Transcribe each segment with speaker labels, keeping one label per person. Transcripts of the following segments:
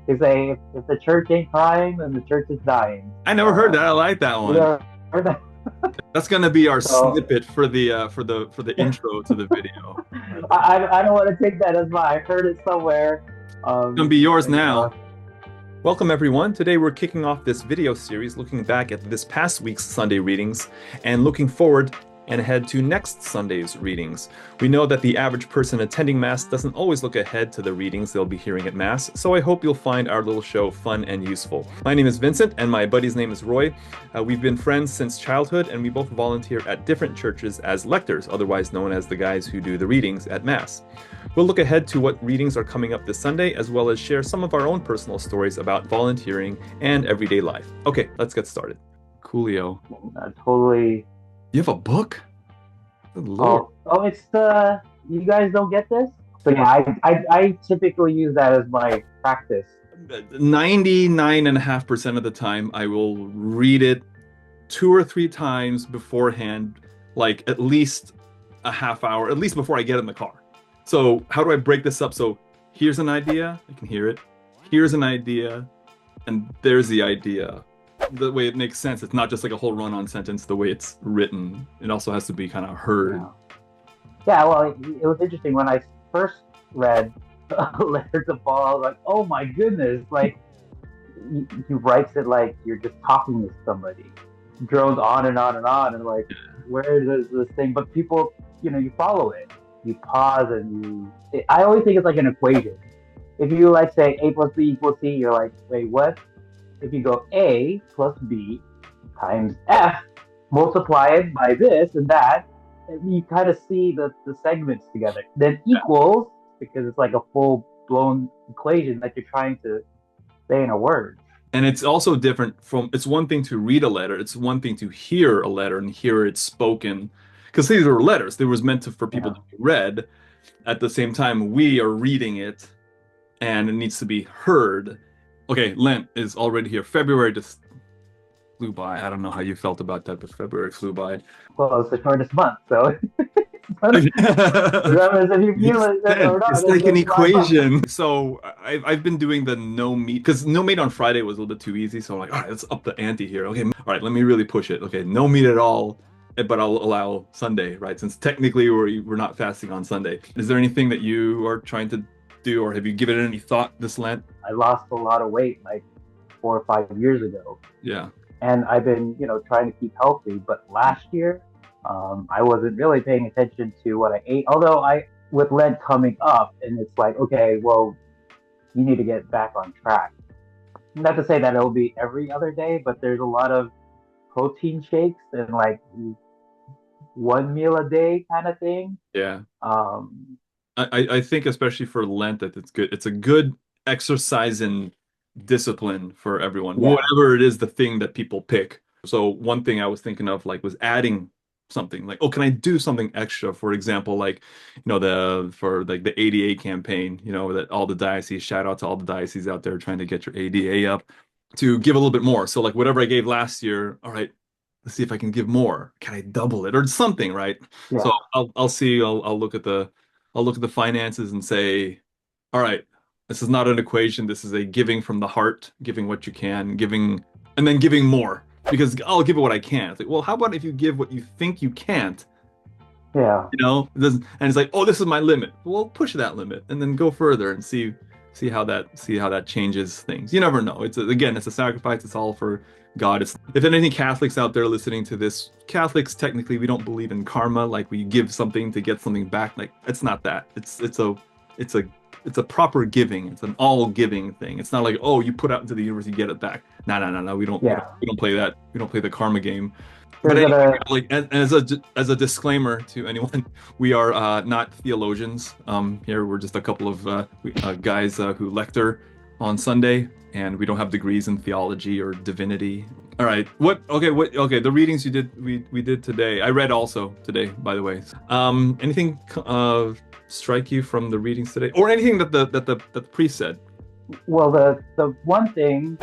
Speaker 1: They say if the church ain't crying, then the church is dying.
Speaker 2: I never heard that. I like that
Speaker 1: We
Speaker 2: one.
Speaker 1: are that.
Speaker 2: That's gonna be our
Speaker 1: So
Speaker 2: snippet for the intro to the video.
Speaker 1: I don't want to take that as my. I heard it somewhere.
Speaker 2: It's gonna be yours
Speaker 1: And,
Speaker 2: now. Welcome, everyone. Today we're kicking off this video series looking back at this past week's Sunday readings and looking forward and ahead to next Sunday's readings. We know that the average person attending Mass doesn't always look ahead to the readings they'll be hearing at Mass, so I hope you'll find our little show fun and useful. My name is Vincent, and my buddy's name is Roy. We've been friends since childhood, and we both volunteer at different churches as lectors, otherwise known as the guys who do the readings at Mass. We'll look ahead to what readings are coming up this Sunday, as well as share some of our own personal stories about volunteering and everyday life. Okay, let's get started. Coolio.
Speaker 1: totally.
Speaker 2: You have a book? Good Lord.
Speaker 1: It's the. You guys don't get this? So yeah, I typically use that as my practice.
Speaker 2: 99.5% of the time, I will read it 2 or 3 times beforehand, like at least a half hour, at least before I get in the car. So how do I break this up? So here's an idea, I can hear it. Here's an idea, and there's the idea. The way it makes sense. It's not just like a whole run-on sentence the way it's written. It also has to be kind of heard.
Speaker 1: Yeah, well, it was interesting when I first read Letter to Paul. I was like, oh my goodness! Like he writes it like you're just talking to somebody. Drones on and on and on, and like, where does this thing? But people, you follow it. You pause and I always think it's like an equation. If you like say A plus B equals C, you're like, wait, what? If you go A plus B times F, multiply it by this and that, and you kind of see the segments together. Then equals, because it's like a full blown equation that you're trying to say in a word.
Speaker 2: And it's also different from, it's one thing to read a letter, it's one thing to hear a letter and hear it spoken. Because these were letters, they was meant for people
Speaker 1: Yeah.
Speaker 2: to be read. At the same time, we are reading it and it needs to be heard. Okay, Lent is already here. February just flew by. I don't know how you felt about that, but February flew by.
Speaker 1: Well, it's the shortest month, so regardless if you feel it or not,
Speaker 2: It's like an
Speaker 1: it's 5 months.
Speaker 2: equation. So I've been doing the no meat because no meat on Friday was a little bit too easy. So I'm like, all right, let's up the ante here. Okay, all right, let me really push it. Okay, no meat at all, but I'll allow Sunday, right? Since technically we're not fasting on Sunday. Is there anything that you are trying to do, or have you given it any thought this Lent?
Speaker 1: I lost a lot of weight like 4 or 5 years ago.
Speaker 2: Yeah.
Speaker 1: And I've been, trying to keep healthy. But last year, I wasn't really paying attention to what I ate. Although with Lent coming up, and it's like, okay, well, you need to get back on track. Not to say that it'll be every other day, but there's a lot of protein shakes and like one meal a day kind of thing.
Speaker 2: Yeah.
Speaker 1: Um,
Speaker 2: I think especially for Lent that it's good. It's a good exercise in discipline for everyone,
Speaker 1: yeah,
Speaker 2: whatever it is, the thing that people pick. So one thing I was thinking of like was adding something like, oh, can I do something extra? For example, like, for like the ADA campaign, that all the dioceses, shout out to all the dioceses out there trying to get your ADA up to give a little bit more. So like whatever I gave last year, all right, let's see if I can give more. Can I double it or something, right? So
Speaker 1: yeah,
Speaker 2: I'll see, I'll look at the finances and say, all right, this is not an equation. This is a giving from the heart, giving what you can, giving, and then giving more. Because I'll give it what I can. It's like, well, how about if you give what you think you can't?
Speaker 1: yeah.
Speaker 2: And it's like, oh, this is my limit. Well, push that limit and then go further and see how that changes things. You never know. Again, it's a sacrifice. It's all for God. If any Catholics out there listening to this, Catholics technically we don't believe in karma, like we give something to get something back. Like it's not that. It's a proper giving. It's an all giving thing. It's not like, oh, you put out into the universe, you get it back. No.
Speaker 1: Yeah.
Speaker 2: We don't play that. We don't play the karma game. But
Speaker 1: There's
Speaker 2: anyway,
Speaker 1: a
Speaker 2: like as a disclaimer to anyone, we are not theologians. Here we're just a couple of guys who lector on Sunday, and we don't have degrees in theology or divinity. All right, okay, the readings we did today. I read also today, by the way. Anything strike you from the readings today, or anything that the priest said?
Speaker 1: well, the one thing,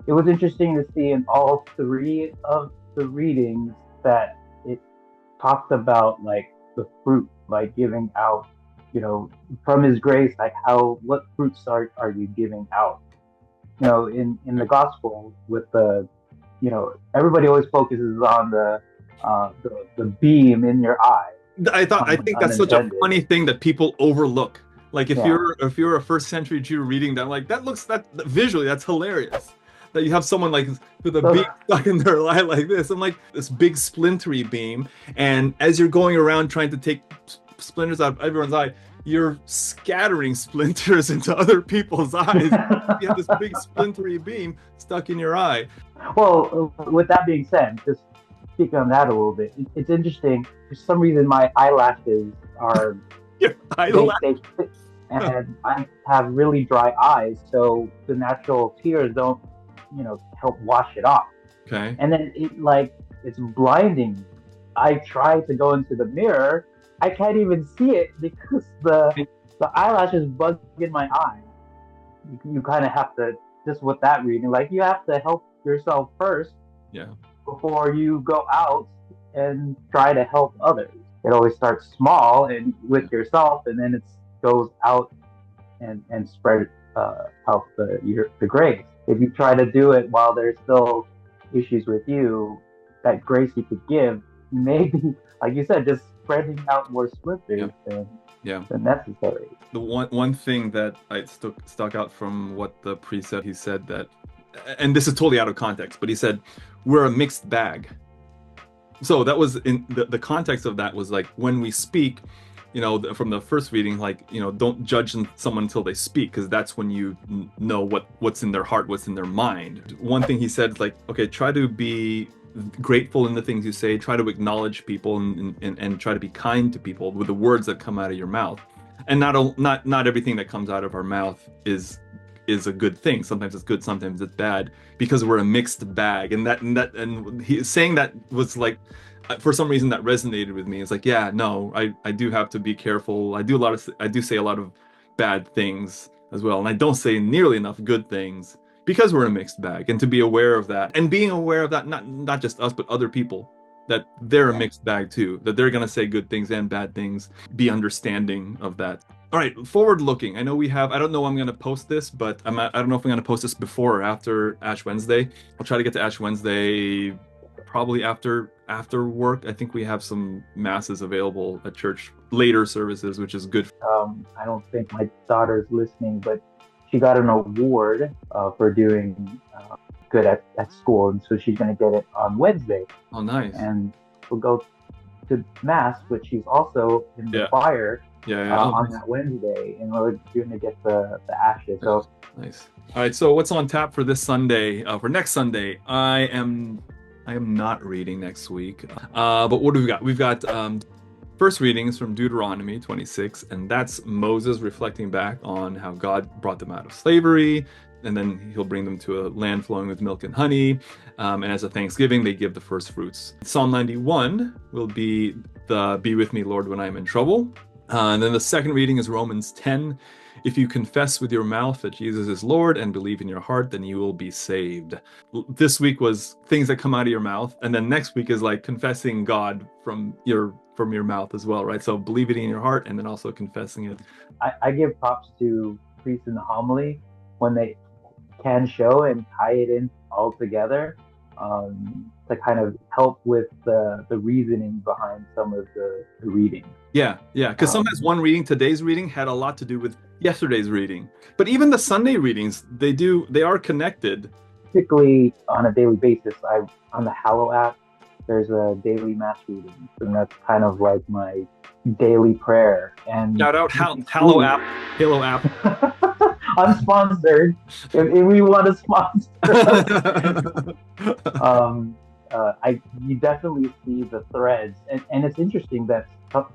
Speaker 1: it was interesting to see in all three of the readings that it talked about like the fruit, like giving out, from his grace, like what fruits are you giving out? in the gospel with everybody always focuses on the beam in your eye,
Speaker 2: I
Speaker 1: pun
Speaker 2: think that's such a
Speaker 1: unintended.
Speaker 2: funny thing that people overlook. Like
Speaker 1: Yeah.
Speaker 2: if you're a first century Jew reading that, like that visually that's hilarious. That you have someone like with a beam
Speaker 1: So
Speaker 2: stuck in their eye like this. I'm like this big splintery beam, and as you're going around trying to take splinters out of everyone's eye, you're scattering splinters into other people's eyes. You have this big splintery beam stuck in your eye.
Speaker 1: well, with that being said, just speaking on that a little bit, it's interesting. For some reason, my eyelashes are
Speaker 2: Your
Speaker 1: they
Speaker 2: eyelash.
Speaker 1: they fit, and I have really dry eyes, so the natural tears don't help wash it off.
Speaker 2: Okay.
Speaker 1: And then it's blinding. I try to go into the mirror, I can't even see it because the eyelashes bug in my eye. You kind of have to, just with that reading, like you have to help yourself first
Speaker 2: Yeah.
Speaker 1: before you go out and try to help others. It always starts small and with yourself, and then it goes out and spread out the grace. If you try to do it while there's still issues with you, that grace you could give, maybe, like you said, just spreading out more
Speaker 2: Yeah.
Speaker 1: splinters
Speaker 2: Yeah.
Speaker 1: than necessary.
Speaker 2: The one thing that I stuck out from what the priest said, he said that, and this is totally out of context, but he said we're a mixed bag. So that was in the context of that was like when we speak, from the first reading, like don't judge someone until they speak, because that's when you know what's in their heart, what's in their mind. One thing he said, like, okay, try to be grateful in the things you say, try to acknowledge people, and try to be kind to people with the words that come out of your mouth. And not everything that comes out of our mouth is a good thing. Sometimes it's good, sometimes it's bad, because we're a mixed bag. And he saying that was like, for some reason that resonated with me. It's like, yeah, no, I do have to be careful. I do say a lot of bad things as well, and I don't say nearly enough good things because we're a mixed bag. And to be aware of that, and being aware of that, not just us but other people, that they're a
Speaker 1: Yeah.
Speaker 2: mixed bag too, that they're gonna say good things and bad things. Be understanding of that. All right, forward looking. I know we have, I don't know when I'm going to post this, but I don't know if I'm going to post this before or after Ash Wednesday. I'll try to get to Ash Wednesday probably after work. I think we have some masses available at church, later services, which is good.
Speaker 1: I don't think my daughter's listening, but she got an award for doing good at school, and so she's going to get it on Wednesday.
Speaker 2: Oh, nice.
Speaker 1: And we'll go to mass, but she's also in the
Speaker 2: Yeah.
Speaker 1: choir
Speaker 2: Yeah, yeah. Oh,
Speaker 1: on
Speaker 2: nice.
Speaker 1: that Wednesday, and we're going to get the ashes. So
Speaker 2: Nice. All right, so what's on tap for this Sunday? For next Sunday, I am not reading next week. But what do we got? We've got first readings from Deuteronomy 26, and that's Moses reflecting back on how God brought them out of slavery, and then he'll bring them to a land flowing with milk and honey. And as a thanksgiving, they give the first fruits. Psalm 91 will be the "Be with me, Lord, when I'm in trouble." And then the second reading is Romans 10. If you confess with your mouth that Jesus is Lord and believe in your heart, then you will be saved. This week was things that come out of your mouth, and then next week is like confessing God from your mouth as well, right? So believing in your heart and then also confessing it.
Speaker 1: I give props to priests in the homily when they can show and tie it in all together, to kind of help with the reasoning behind some of the reading.
Speaker 2: Yeah, because sometimes one reading, today's reading, had a lot to do with yesterday's reading. But even the Sunday readings, they are connected.
Speaker 1: Typically, on a daily basis, on the Hallow app, there's a daily mass reading, and that's kind of like my daily prayer. And
Speaker 2: Shout out Halo app, Halo app.
Speaker 1: unsponsored. If we want to sponsor, you definitely see the threads, and it's interesting that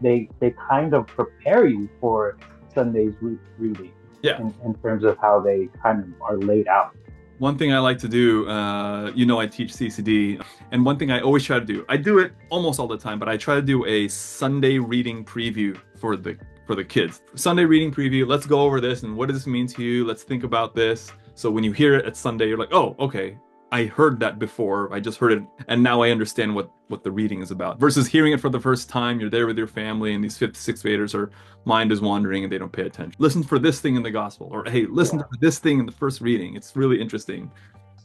Speaker 1: they kind of prepare you for Sunday's reading.
Speaker 2: Yeah.
Speaker 1: In terms of how they kind of are laid out.
Speaker 2: One thing I like to do, I teach CCD, and one thing I always try to do, I do it almost all the time, but I try to do a Sunday reading preview for the kids. Sunday reading preview, let's go over this, and what does this mean to you? Let's think about this. So when you hear it at Sunday, you're like, oh, okay, I heard that before. I just heard it, and now I understand what the reading is about. Versus hearing it for the first time, you're there with your family, and these fifth, sixth graders are mind is wandering and they don't pay attention. Listen for this thing in the gospel, or hey, listen
Speaker 1: Yeah.
Speaker 2: to this thing in the first reading. It's really interesting.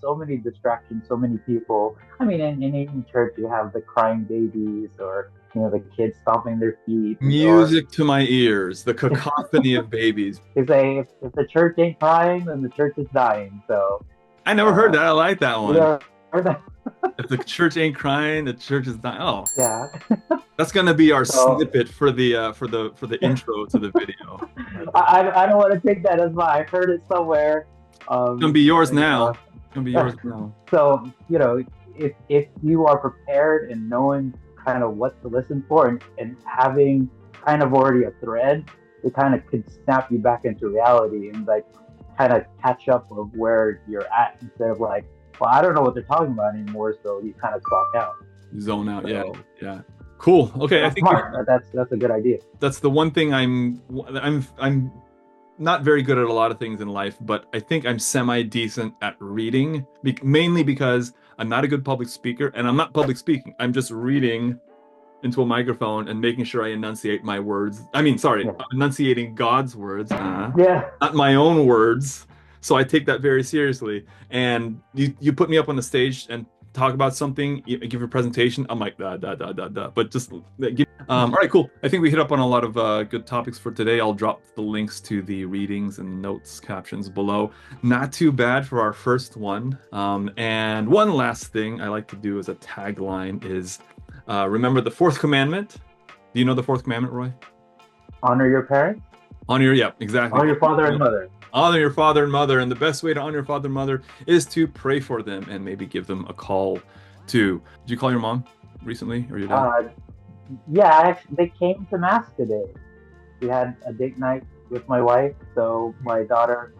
Speaker 1: So many distractions, so many people. I mean, in any church, you have the crying babies, or the kids stomping their feet, or
Speaker 2: Music to my ears, the cacophony of babies.
Speaker 1: they say if the church ain't crying, then the church is dying. So,
Speaker 2: I never heard that. I like that one.
Speaker 1: yeah,
Speaker 2: If the church ain't crying, the church is dying. Oh,
Speaker 1: yeah.
Speaker 2: that's gonna be our
Speaker 1: So
Speaker 2: snippet for the intro to the video.
Speaker 1: I don't want to take that as my. I heard it somewhere.
Speaker 2: It's gonna be yours
Speaker 1: You
Speaker 2: now.
Speaker 1: know,
Speaker 2: It's gonna be yours now.
Speaker 1: so if you are prepared and knowing kind of what to listen for, and having kind of already a thread, it kind of could snap you back into reality and like kind of catch up of where you're at, instead of like, well, I don't know what they're talking about anymore, so you kind of clock out.
Speaker 2: Zone out. Yeah,
Speaker 1: So
Speaker 2: yeah. Cool. Okay, I
Speaker 1: that's
Speaker 2: think
Speaker 1: smart. That's a good idea.
Speaker 2: that's the one thing I'm not very good at a lot of things in life, but I think I'm semi-decent at reading, mainly because I'm not a good public speaker, and I'm not public speaking. I'm just reading into a microphone and making sure I enunciate my words. I mean, sorry,
Speaker 1: Yeah.
Speaker 2: enunciating God's words,
Speaker 1: Yeah.
Speaker 2: not my own words. So I take that very seriously. And you put me up on the stage and talk about something, you give a presentation, I'm like, da, da, da, da, da. But just give. All right, cool. I think we hit up on a lot of good topics for today. I'll drop the links to the readings and notes captions below. Not too bad for our first one. And one last thing I like to do as a tagline is remember the fourth commandment. Do you know the fourth commandment, Roy?
Speaker 1: Honor your parents.
Speaker 2: Yeah, exactly.
Speaker 1: Honor your father and mother.
Speaker 2: Honor your father and mother, and the best way to honor your father and mother is to pray for them and maybe give them a call too. Did you call your mom recently, or your dad?
Speaker 1: Yeah, they came to mass today. We had a date night with my wife, so my daughter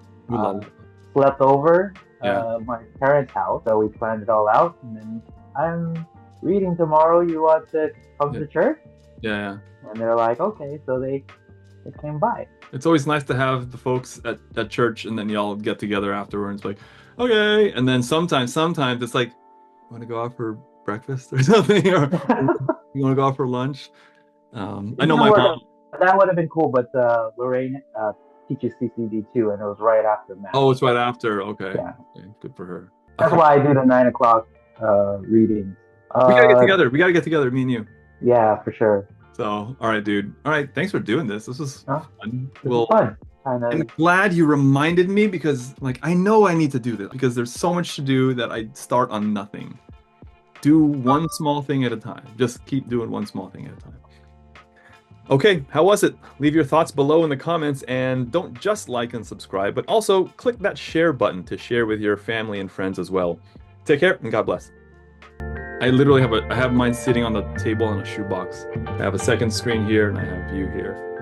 Speaker 1: slept over my parents' house. So we planned it all out, and then I'm reading tomorrow. You want to come to church?
Speaker 2: Yeah.
Speaker 1: And they're like, okay, so they came by.
Speaker 2: It's always nice to have the folks at church, and then y'all get together afterwards, like, okay. And then sometimes it's like, want to go out for breakfast or something, or you want to go out for lunch? I know my mom.
Speaker 1: That would have been cool, but Lorraine teaches CCD too, and it was right after mass.
Speaker 2: Oh, it's right after. Okay.
Speaker 1: Yeah.
Speaker 2: Okay. Good for her.
Speaker 1: That's why I do the 9 o'clock reading.
Speaker 2: We gotta get together. We gotta get together, me and you.
Speaker 1: Yeah, for sure.
Speaker 2: So, all right, dude. All right, thanks for doing this. This was fun.
Speaker 1: Well, fun.
Speaker 2: I'm glad you reminded me, because, like, I know I need to do this because there's so much to do that I start on nothing. Do one small thing at a time. Just keep doing one small thing at a time. Okay, how was it? Leave your thoughts below in the comments, and don't just like and subscribe, but also click that share button to share with your family and friends as well. Take care, and God bless. I literally have I have mine sitting on the table in a shoebox. I have a second screen here, and I have you here.